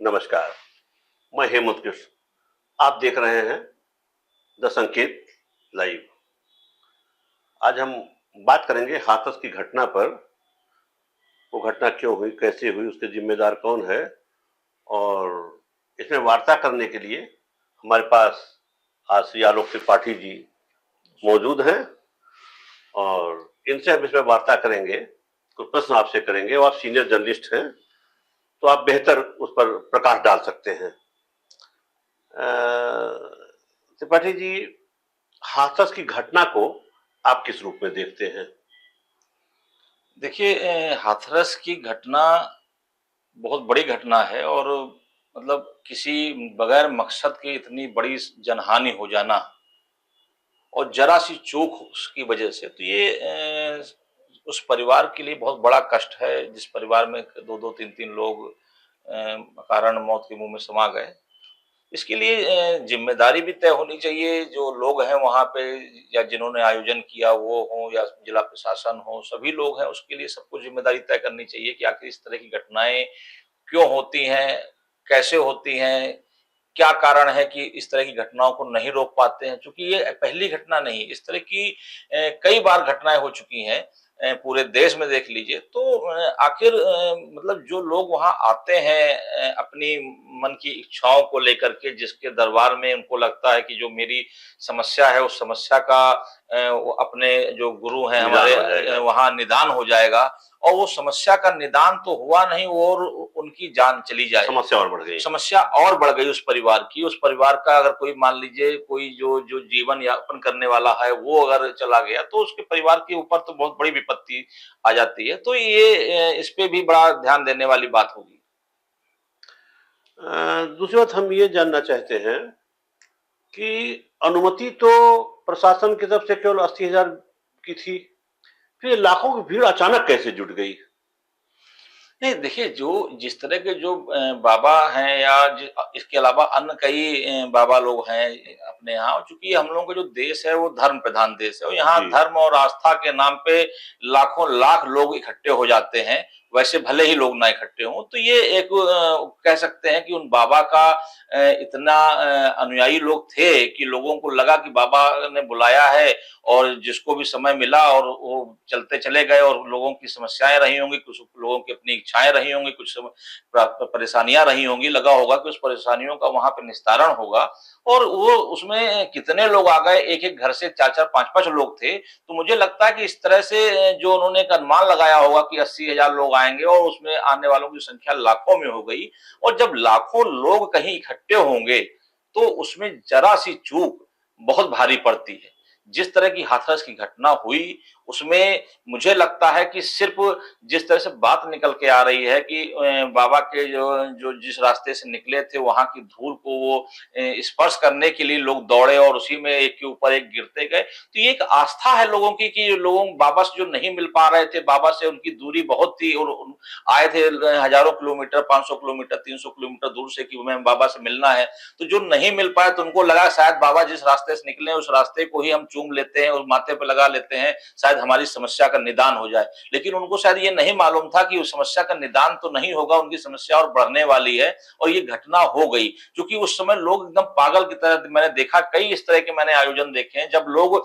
नमस्कार। मैं हेमंत कृष्ण। आप देख रहे हैं द संकेत लाइव। आज हम बात करेंगे हाथरस की घटना पर। वो घटना क्यों हुई, कैसे हुई, उसके जिम्मेदार कौन है, और इसमें वार्ता करने के लिए हमारे पास आज श्री आलोक त्रिपाठी जी मौजूद हैं और इनसे हम इसमें वार्ता करेंगे। कुछ प्रश्न आपसे करेंगे और आप सीनियर जर्नलिस्ट हैं तो आप बेहतर उस पर प्रकाश डाल सकते हैं। त्रिपाठी जी, हाथरस की घटना को आप किस रूप में देखते हैं? देखिए, हाथरस की घटना बहुत बड़ी घटना है और मतलब किसी बगैर मकसद के इतनी बड़ी जनहानि हो जाना और जरा सी चूक उसकी वजह से तो ये उस परिवार के लिए बहुत बड़ा कष्ट है जिस परिवार में दो दो तीन तीन लोग कारण मौत के मुंह में समा गए। इसके लिए जिम्मेदारी भी तय होनी चाहिए। जो लोग हैं वहां पे या जिन्होंने आयोजन किया वो हो या जिला प्रशासन हो, सभी लोग हैं, उसके लिए सबको जिम्मेदारी तय करनी चाहिए कि आखिर इस तरह की घटनाएं क्यों होती हैं, कैसे होती हैं, क्या कारण है कि इस तरह की घटनाओं को नहीं रोक पाते हैं। चूंकि ये पहली घटना नहीं, इस तरह की कई बार घटनाएं हो चुकी हैं। पूरे देश में देख लीजिए तो आखिर मतलब जो लोग वहां आते हैं अपनी मन की इच्छाओं को लेकर के, जिसके दरबार में उनको लगता है कि जो मेरी समस्या है उस समस्या का वो अपने जो गुरु हैं निदान हमारे हो जाएगा। वहां निदान हो जाएगा और वो समस्या का निदान तो हुआ नहीं और उनकी जान चली जाए। समस्या और बढ़ गई। समस्या और बढ़ गई उस परिवार की। उस परिवार का अगर कोई मान लीजिए कोई जो जो जीवन यापन करने वाला है वो अगर चला गया तो उसके परिवार के ऊपर तो बहुत बड़ी विपत्ति आ जाती है। तो ये इस पे भी बड़ा ध्यान देने वाली बात होगी। दूसरी बात हम ये जानना चाहते हैं कि अनुमति तो प्रशासन की तरफ से केवल 80,000 की थी, फिर लाखों की भीड़ अचानक कैसे जुट गई? नहीं देखिए, जो जिस तरह के जो बाबा हैं या इसके अलावा अन्य कई बाबा लोग हैं अपने यहाँ, चूंकि हम लोगों का जो देश है वो धर्म प्रधान देश है और यहाँ जी। धर्म और आस्था के नाम पे लाखों लाख लोग इकट्ठे हो जाते हैं। वैसे भले ही लोग ना इकट्ठे हों तो ये एक कह सकते हैं कि उन बाबा का इतना अनुयायी लोग थे कि लोगों को लगा कि बाबा ने बुलाया है और जिसको भी समय मिला और वो चलते चले गए और लोगों की समस्याएं रही होंगी, कुछ लोगों की अपनी इच्छाएं रही होंगी, कुछ परेशानियां रही होंगी, लगा होगा कि उस परेशानियों का वहां पे निस्तारण होगा और वो उसमें कितने लोग आ गए, एक एक घर से चार चार पांच पांच लोग थे। तो मुझे लगता है कि इस तरह से जो उन्होंने एक अनुमान लगाया होगा कि 80,000 लोग आएंगे और उसमें आने वालों की संख्या लाखों में हो गई। और जब लाखों लोग कहीं इकट्ठे होंगे तो उसमें जरा सी चूक बहुत भारी पड़ती है। जिस तरह की हाथरस की घटना हुई उसमें मुझे लगता है कि सिर्फ जिस तरह से बात निकल के आ रही है कि बाबा के जो जो जिस रास्ते से निकले थे वहां की धूल को वो स्पर्श करने के लिए लोग दौड़े और उसी में एक के ऊपर एक गिरते गए। तो ये एक आस्था है लोगों की कि लोगों बाबा से जो नहीं मिल पा रहे थे, बाबा से उनकी दूरी बहुत थी और आए थे हजारों किलोमीटर, 500 किलोमीटर, 300 किलोमीटर दूर से कि हमें बाबा से मिलना है। तो जो नहीं मिल पाए तो उनको लगा शायद बाबा जिस रास्ते से निकले उस रास्ते को ही हम चूम लेते हैं और माथे पे लगा लेते हैं, शायद हमारी समस्या का निदान हो जाए। लेकिन उनको शायद ये नहीं मालूम था कि उस समस्या का निदान तो नहीं होगा, उनकी समस्या और बढ़ने वाली है और ये घटना हो गई। क्योंकि उस समय लोग एकदम पागल की तरह, मैंने देखा कई इस तरह के मैंने आयोजन देखे हैं जब लोग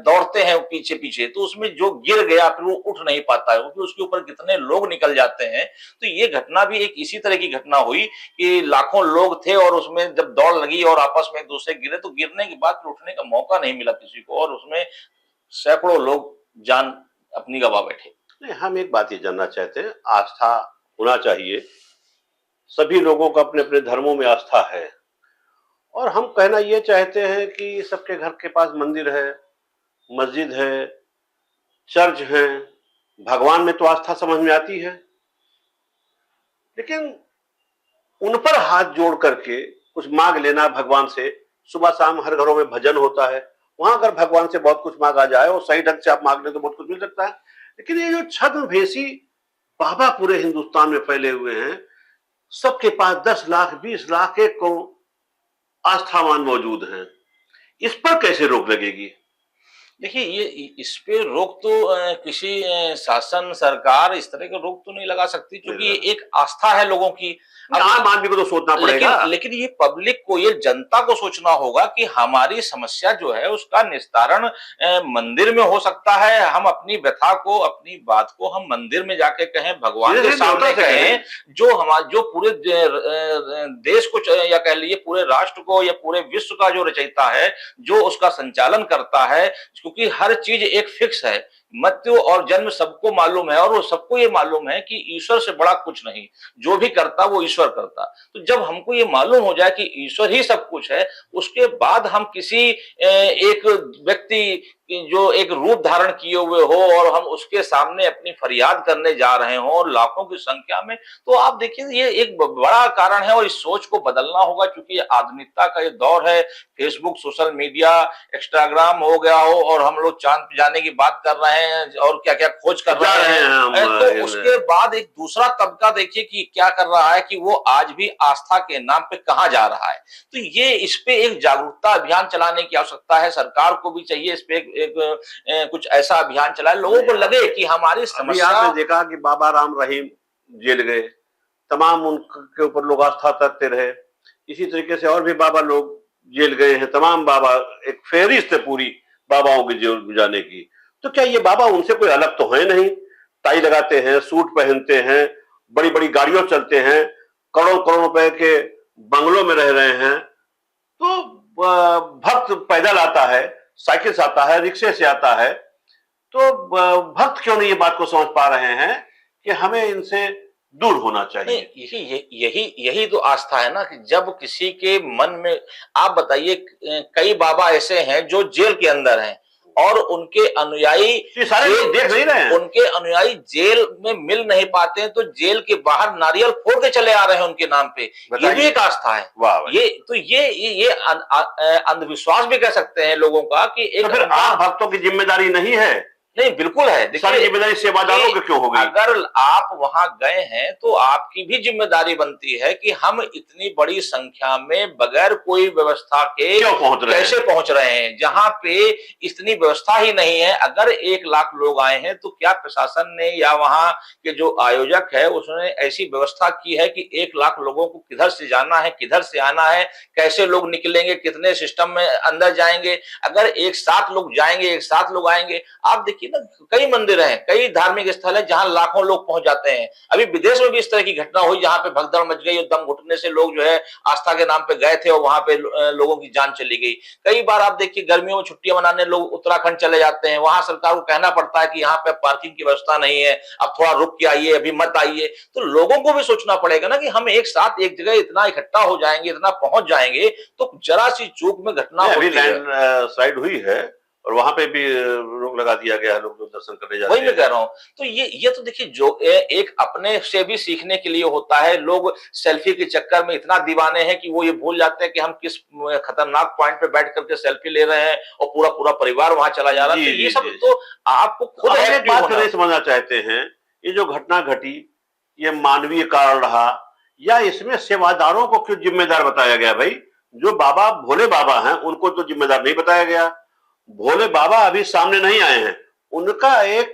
दौड़ते हैं पीछे पीछे तो उसमें जो गिर गया फिर वो उठ नहीं पाता है क्योंकि उसके ऊपर कितने लोग निकल जाते हैं। तो ये घटना भी एक इसी तरह की घटना हुई कि लाखों लोग थे और उसमें जब दौड़ लगी और आपस में एक दूसरे गिरे तो गिरने के बाद फिर उठने का मौका नहीं मिला किसी को और उसमें सैकड़ों लोग जान अपनी गवा बैठे। नहीं, हम एक बात ये जानना चाहते हैं, आस्था होना चाहिए। सभी लोगों को अपने अपने धर्मों में आस्था है और हम कहना ये चाहते हैं कि सबके घर के पास मंदिर है, मस्जिद है, चर्च है, भगवान में तो आस्था समझ में आती है, लेकिन उन पर हाथ जोड़ करके कुछ मांग लेना भगवान से। सुबह शाम हर घरों में भजन होता है, वहां अगर भगवान से बहुत कुछ मांगा जाए और सही ढंग से आप मांग ले तो बहुत कुछ मिल सकता है। लेकिन ये जो छद्मवेशी बाबा पूरे हिंदुस्तान में फैले हुए हैं, सबके पास 10 लाख 20 लाख एक को आस्थावान मौजूद हैं, इस पर कैसे रोक लगेगी? देखिए ये इस पे रोक तो किसी शासन सरकार इस तरह के रोक तो नहीं लगा सकती, नहीं क्योंकि ये लगा। एक आस्था है लोगों की। नहीं, अब आम आदमी को तो सोचना लेकिन पड़ेगा। लेकिन ये पब्लिक को, ये जनता को सोचना होगा कि हमारी समस्या जो है उसका निस्तारण मंदिर में हो सकता है। हम अपनी व्यथा को, अपनी बात को हम मंदिर में जाके कहें, भगवान के सीधे-सीधे सामने देवता से कहें। कहें। जो पूरे देश को या कह लीजिए पूरे राष्ट्र को या पूरे विश्व का जो रचयिता है, जो उसका संचालन करता है, क्योंकि हर चीज एक फिक्स है। मृत्यु और जन्म सबको मालूम है, और वो सबको ये मालूम है कि ईश्वर से बड़ा कुछ नहीं। जो भी करता वो ईश्वर करता। तो जब हमको ये मालूम हो जाए कि ईश्वर ही सब कुछ है, उसके बाद हम किसी एक व्यक्ति जो एक रूप धारण किए हुए हो और हम उसके सामने अपनी फरियाद करने जा रहे हो और लाखों की संख्या में, तो आप देखिए ये एक बड़ा कारण है और इस सोच को बदलना होगा, क्योंकि आधुनिकता का ये दौर है। फेसबुक, सोशल मीडिया, इंस्टाग्राम हो गया हो और हम लोग चांद पे जाने की बात कर रहे हैं और क्या क्या खोज कर जा रहे रहे हैं। हैं हम तो उसके बाद एक दूसरा तबका देखिए कि क्या कर रहा है, कि वो आज भी आस्था के नाम पे कहाँ जा रहा है। तो ये इस पे एक जागरूकता अभियान चलाने की आवश्यकता है। सरकार को भी चाहिए इस पे एक कुछ ऐसा अभियान चलाए, लोगों को लगे कि हमारी अभी समस्या। आपने देखा कि बाबा राम रहीम जेल गए, तमाम उनके ऊपर लोग आस्था करते रहे। इसी तरीके से और भी बाबा लोग जेल गए हैं, तमाम बाबा, एक फेहरिस्त है पूरी बाबाओं की जेल जाने की। तो क्या ये बाबा उनसे कोई अलग तो है नहीं? टाई लगाते हैं, सूट पहनते हैं, बड़ी बड़ी गाड़ियों चलते हैं, करोड़ करोड़ रुपए के बंगलों में रह रहे हैं। तो भक्त पैदल आता है, साइकिल से आता है, रिक्शे से आता है। तो भक्त क्यों नहीं ये बात को समझ पा रहे हैं कि हमें इनसे दूर होना नहीं, चाहिए? यही तो आस्था है ना, कि जब किसी के मन में, आप बताइए, कई बाबा ऐसे हैं जो जेल के अंदर हैं और उनके अनुयायी ये सारे लोग देख नहीं रहे हैं। उनके अनुयायी जेल में मिल नहीं पाते हैं, तो जेल के बाहर नारियल फोड़ के चले आ रहे हैं उनके नाम पे। ये भी एक आस्था है। वाह भाई। ये अंधविश्वास भी कह सकते हैं लोगों का, कि तो एक फिर आम भक्तों की जिम्मेदारी नहीं है? नहीं, बिल्कुल है। सारी देखिए जिम्मेदारी सेवादारों की क्यों हो गई? अगर आप वहां गए हैं तो आपकी भी जिम्मेदारी बनती है कि हम इतनी बड़ी संख्या में बगैर कोई व्यवस्था के क्यों पहुंच रहे हैं? कैसे पहुंच रहे हैं, जहां पे इतनी व्यवस्था ही नहीं है। अगर 1 लाख लोग आए हैं तो क्या प्रशासन ने या वहां के जो आयोजक है उसने ऐसी व्यवस्था की है कि 1 लाख लोगों को किधर से जाना है, किधर से आना है, कैसे लोग निकलेंगे, कितने सिस्टम में अंदर जाएंगे? अगर एक साथ लोग जाएंगे, एक साथ लोग आएंगे, आप देखिए ना, कई मंदिर हैं, कई धार्मिक स्थल है जहां लाखों लोग पहुंच जाते हैं। अभी विदेश में भी इस तरह की घटना हुई जहां पे भगदड़ मच गई और दम घुटने से लोग जो है आस्था के नाम पे गए थे और वहां पे लोगों की जान चली गई। कई बार आप देखिए गर्मियों में छुट्टियां मनाने लोग उत्तराखंड चले जाते हैं, वहां सरकार को कहना पड़ता है कि यहाँ पे पार्किंग की व्यवस्था नहीं है, अब थोड़ा रुक के आइए, अभी मत आइए। तो लोगों को भी सोचना पड़ेगा ना कि हम एक साथ एक जगह इतना इकट्ठा हो जाएंगे, इतना पहुंच जाएंगे, तो जरा सी चूक में घटना अभी होती है। लैंड स्लाइड हुई है और वहां पे भी रोक लगा दिया गया है, लोग जो दर्शन करने जाते वही मैं हैं। कह रहा हूं। तो ये तो देखिए जो एक अपने से भी सीखने के लिए होता है। लोग सेल्फी के चक्कर में इतना दीवाने हैं कि वो ये भूल जाते हैं कि हम किस खतरनाक पॉइंट पे बैठ करके सेल्फी ले रहे हैं और पूरा पूरा परिवार वहां चला जा रहा है। जी, तो ये जी, सब जी। तो आपको खुद हम एक एक्टिव बात होना। नहीं समझना चाहते हैं, ये जो घटना घटी, ये मानवीय कारण रहा या इसमें सेवादारों को क्यों जिम्मेदार बताया गया? भाई, जो बाबा भोले बाबा हैं उनको तो जिम्मेदार नहीं बताया गया। भोले बाबा अभी सामने नहीं आए हैं, उनका एक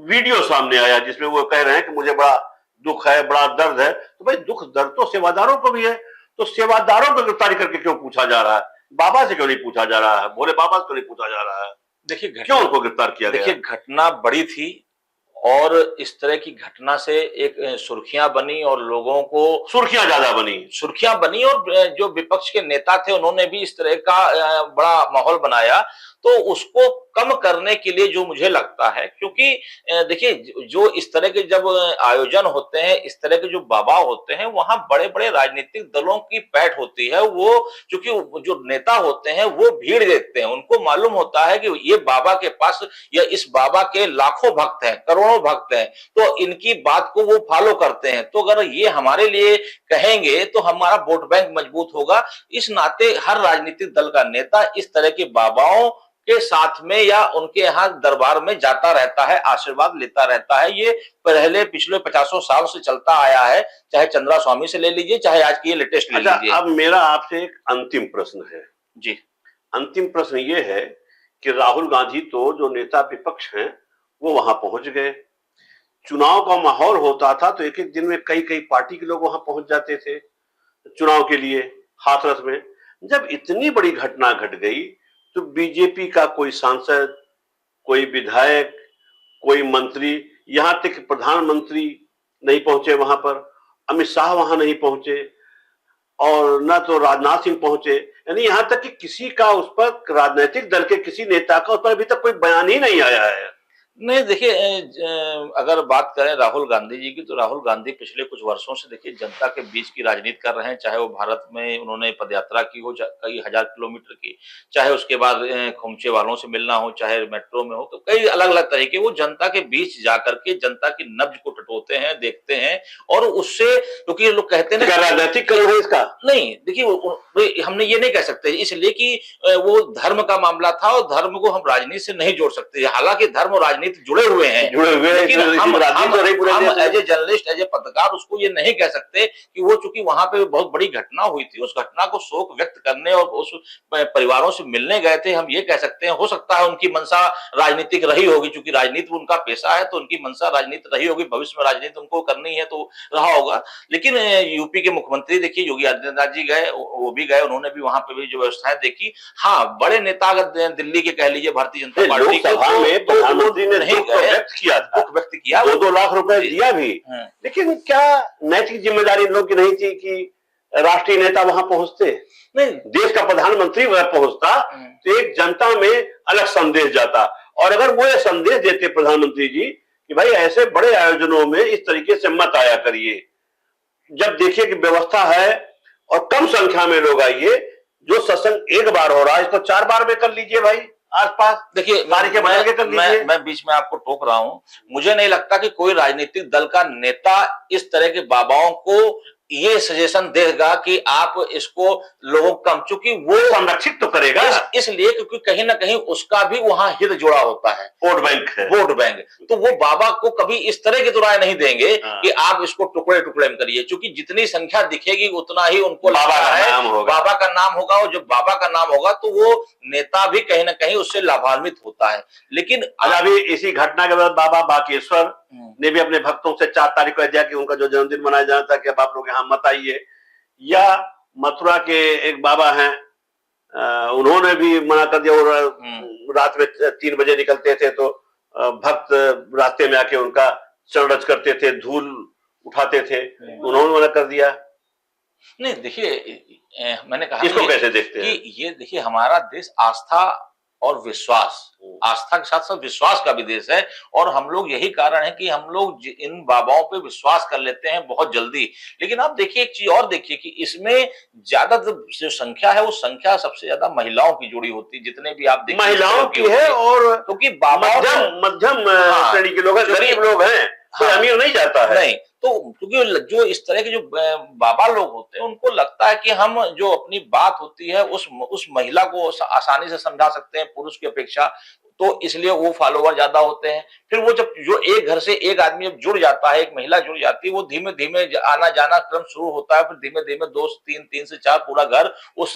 वीडियो सामने आया जिसमें वो कह रहे हैं कि मुझे बड़ा दुख है, बड़ा दर्द है। तो भाई, दुख दर्द तो सेवादारों को भी है, तो सेवादारों को गिरफ्तारी करके क्यों पूछा जा रहा है? बाबा से क्यों नहीं पूछा जा रहा है? भोले बाबा से क्यों नहीं पूछा जा रहा है? देखिए क्यों उनको गिरफ्तार किया गया? देखिए घटना बड़ी थी और इस तरह की घटना से एक सुर्खियां बनी और लोगों को सुर्खियां बनी और जो विपक्ष के नेता थे उन्होंने भी इस तरह का बड़ा माहौल बनाया। तो उसको कम करने के लिए जो मुझे लगता है, क्योंकि देखिए जो इस तरह के जब आयोजन होते हैं, इस तरह के जो बाबा होते हैं, वहां बड़े बड़े राजनीतिक दलों की पैठ होती है। वो चूंकि जो नेता होते हैं वो भीड़ देखते हैं, उनको मालूम होता है कि ये बाबा के पास या इस बाबा के लाखों भक्त हैं, करोड़ों भक्त हैं, तो इनकी बात को वो फॉलो करते हैं। तो अगर ये हमारे लिए कहेंगे तो हमारा वोट बैंक मजबूत होगा। इस नाते हर राजनीतिक दल का नेता इस तरह के बाबाओं के साथ में या उनके यहाँ दरबार में जाता रहता है, आशीर्वाद लेता रहता है। ये पहले पिछले 50 साल से चलता आया है, चाहे चंद्रा स्वामी से ले लीजिए, चाहे आज की ये लेटेस्ट ले अच्छा, लीजिए। अब मेरा आपसे एक अंतिम प्रश्न है। जी। अंतिम प्रश्न ये है कि राहुल गांधी तो जो नेता विपक्ष हैं वो वहां पहुंच गए। चुनाव का माहौल होता था तो एक एक दिन में कई कई पार्टी के लोग वहां पहुंच जाते थे चुनाव के लिए हाथरस में। जब इतनी बड़ी घटना घट गई तो बीजेपी का कोई सांसद, कोई विधायक, कोई मंत्री, यहां तक कि प्रधानमंत्री नहीं पहुंचे वहां पर, अमित शाह वहां नहीं पहुंचे और न तो राजनाथ सिंह पहुंचे। यानी यहां तक कि किसी का उस पर, राजनीतिक दल के किसी नेता का उस पर अभी तक कोई बयान ही नहीं आया है। नहीं देखिए, अगर बात करें राहुल गांधी जी की, तो राहुल गांधी पिछले कुछ वर्षों से देखिए जनता के बीच की राजनीति कर रहे हैं। चाहे वो भारत में उन्होंने पदयात्रा की हो कई हजार किलोमीटर की, चाहे उसके बाद खोमचे वालों से मिलना हो, चाहे मेट्रो में हो, तो कई अलग अलग तरीके वो जनता के बीच जाकर के जनता की नब्ज को टटोलते हैं, देखते हैं। और उससे, क्योंकि लोग कहते हैं क्या राजनीतिकरण है इसका? नहीं देखिए, हमने ये नहीं कह सकते, इसलिए कि वो धर्म का मामला था और धर्म को हम राजनीति से नहीं जोड़ सकते। हालांकि धर्म और राजनीति जुड़े हुए हैं, लेकिन हम as a journalist, as a पत्रकार उसको ये नहीं कह सकते कि वो, चूंकि वहां पे बहुत बड़ी घटना हुई थी, उस घटना को शोक व्यक्त करने और उस परिवारों से मिलने गए थे, हम ये कह सकते हैं। हो सकता है उनकी मंशा राजनीतिक रही होगी, चूंकि राजनीति उनका पेशा है, तो उनकी मंशा राजनीति रही होगी, भविष्य में राजनीति उनको करनी है तो रहा होगा। लेकिन यूपी के मुख्यमंत्री देखिए योगी आदित्यनाथ जी गए, वो भी गए, उन्होंने भी वहां पे भी जो व्यवस्थाएं देखी। हाँ, बड़े नेता अगर दिल्ली के कह लीजिए भारतीय जनता पार्टी के, प्रधानमंत्री ने नहीं दुख व्यक्त किया था, दुख व्यक्त किया, 2-2 लाख रुपए दिया भी, लेकिन क्या नैतिक जिम्मेदारी इन लोग की नहीं थी कि राष्ट्रीय नेता वहां पहुंचते? नहीं, देश का प्रधानमंत्री वहां पहुंचता तो एक जनता में अलग संदेश जाता। और अगर वो ये संदेश देते प्रधानमंत्री जी कि भाई ऐसे बड़े आयोजनों में इस तरीके से मत आया करिए, जब देखिए कि व्यवस्था है और कम संख्या में लोग आइए, जो सत्संग एक बार हो रहा है इसको 4 बार में कर लीजिए भाई आसपास। देखिए, मैं बीच में आपको टोक रहा हूं, मुझे नहीं लगता कि कोई राजनीतिक दल का नेता इस तरह के बाबाओं को ये सजेशन देगा कि आप इसको लोगों कम, चूंकि वो संरक्षित तो करेगा इसलिए क्योंकि कहीं ना कहीं उसका भी वहां हित जुड़ा होता है, वोट बैंक है, वोट बैंक। तो वो बाबा को कभी इस तरह की तो राय नहीं देंगे कि आप इसको टुकड़े टुकड़े में करिए, क्योंकि जितनी संख्या दिखेगी उतना ही उनको बाबा का नाम होगा, और जब बाबा का नाम होगा तो वो नेता भी कहीं ना कहीं उससे लाभान्वित होता है। लेकिन अभी इसी घटना के बाद बाबा बाकेश्वर ने भी अपने भक्तों से 4 तारीख को दिया कि उनका जो जन्मदिन मनाया जाना था कि अब आप लोग यहाँ मत आइए। या मथुरा के एक बाबा हैं, उन्होंने भी मना कर दिया, और रात में 3 बजे निकलते थे तो भक्त रास्ते में आके उनका चरण रज करते थे, धूल उठाते थे, उन्होंने मना कर दिया। नहीं देखिए, मैंने कहा इसको कैसे देखते हैं कि ये देखिए, हमारा देश आस्था और विश्वास, आस्था के साथ साथ विश्वास का भी देश है, और हम लोग, यही कारण है कि हम लोग इन बाबाओं पे विश्वास कर लेते हैं बहुत जल्दी। लेकिन आप देखिए एक चीज और देखिए कि इसमें ज्यादा जो संख्या है, वो संख्या सबसे ज्यादा महिलाओं की जुड़ी होती है, जितने भी आप देखिए महिलाओं की है, और क्योंकि बाबा मध्यम श्रेणी के लोग हैं, गरीब लोग हैं, कोई अमीर नहीं जाता है। नहीं, तो क्योंकि जो इस तरह के जो बाबा लोग होते हैं, उनको लगता है कि हम जो अपनी बात होती है उस महिला को आसानी से समझा सकते हैं पुरुष की अपेक्षा, तो इसलिए वो फॉलोवर ज्यादा होते हैं। फिर वो जब जो एक घर से एक आदमी जब जुड़ जाता है, एक महिला जुड़ जाती है, वो धीमे धीमे आना जाना क्रम शुरू होता है, फिर धीमे धीमे 2 से 3 से 4 पूरा घर उस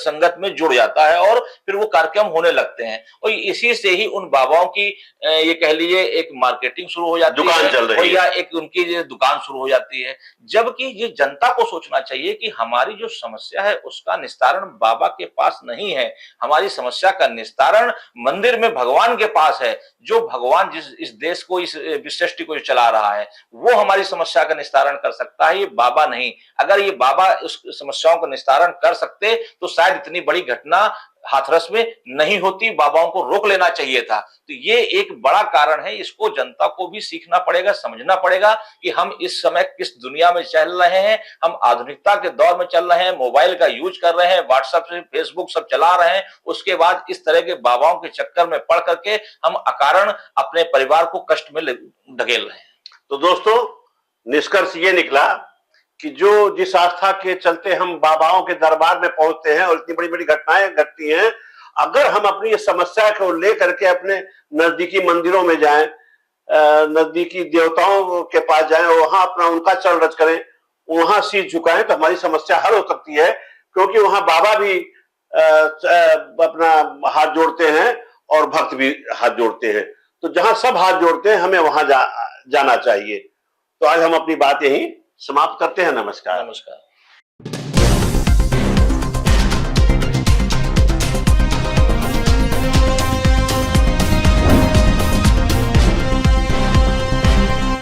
संगत में जुड़ जाता है, और फिर वो कार्यक्रम होने लगते हैं। और इसी से ही उन बाबाओं की ये कह लीजिए एक मार्केटिंग शुरू हो जाती है, दुकान चल रही है, या एक उनकी दुकान शुरू हो जाती है। जबकि ये जनता को सोचना चाहिए कि हमारी जो समस्या है उसका निस्तारण बाबा के पास नहीं है, हमारी समस्या का निस्तारण मंदिर में भगवान के पास है। जो भगवान इस देश को, इस सृष्टि को चला रहा है, वो हमारी समस्या का निस्तारण कर सकता है, ये बाबा नहीं। अगर ये बाबा उस समस्याओं का निस्तारण कर सकते तो शायद इतनी बड़ी घटना हाथरस में नहीं होती, बाबाओं को रोक लेना चाहिए था। तो ये एक बड़ा कारण है, इसको जनता को भी सीखना पड़ेगा, समझना पड़ेगा कि हम इस समय किस दुनिया में चल रहे हैं। हम आधुनिकता के दौर में चल रहे हैं, मोबाइल का यूज कर रहे हैं, व्हाट्सएप से फेसबुक सब चला रहे हैं, उसके बाद इस तरह के बाबाओं के चक्कर में पड़ करके हम अकारण अपने परिवार को कष्ट में ढकेल रहे हैं। तो दोस्तों, निष्कर्ष ये निकला कि जो जिस आस्था के चलते हम बाबाओं के दरबार में पहुंचते हैं और इतनी बड़ी बड़ी घटनाएं घटती हैं, अगर हम अपनी इस समस्या को लेकर के अपने नजदीकी मंदिरों में जाएं, नजदीकी देवताओं के पास जाएं, वहां अपना उनका चरण रज करें, वहां शीश झुकाएं, तो हमारी समस्या हल हो सकती है। क्योंकि वहां बाबा भी अपना हाथ जोड़ते हैं और भक्त भी हाथ जोड़ते हैं। तो जहां सब हाथ जोड़ते हैं हमें वहां जाना चाहिए। तो आज हम अपनी बात यहीं समाप्त करते हैं। नमस्कार। नमस्कार।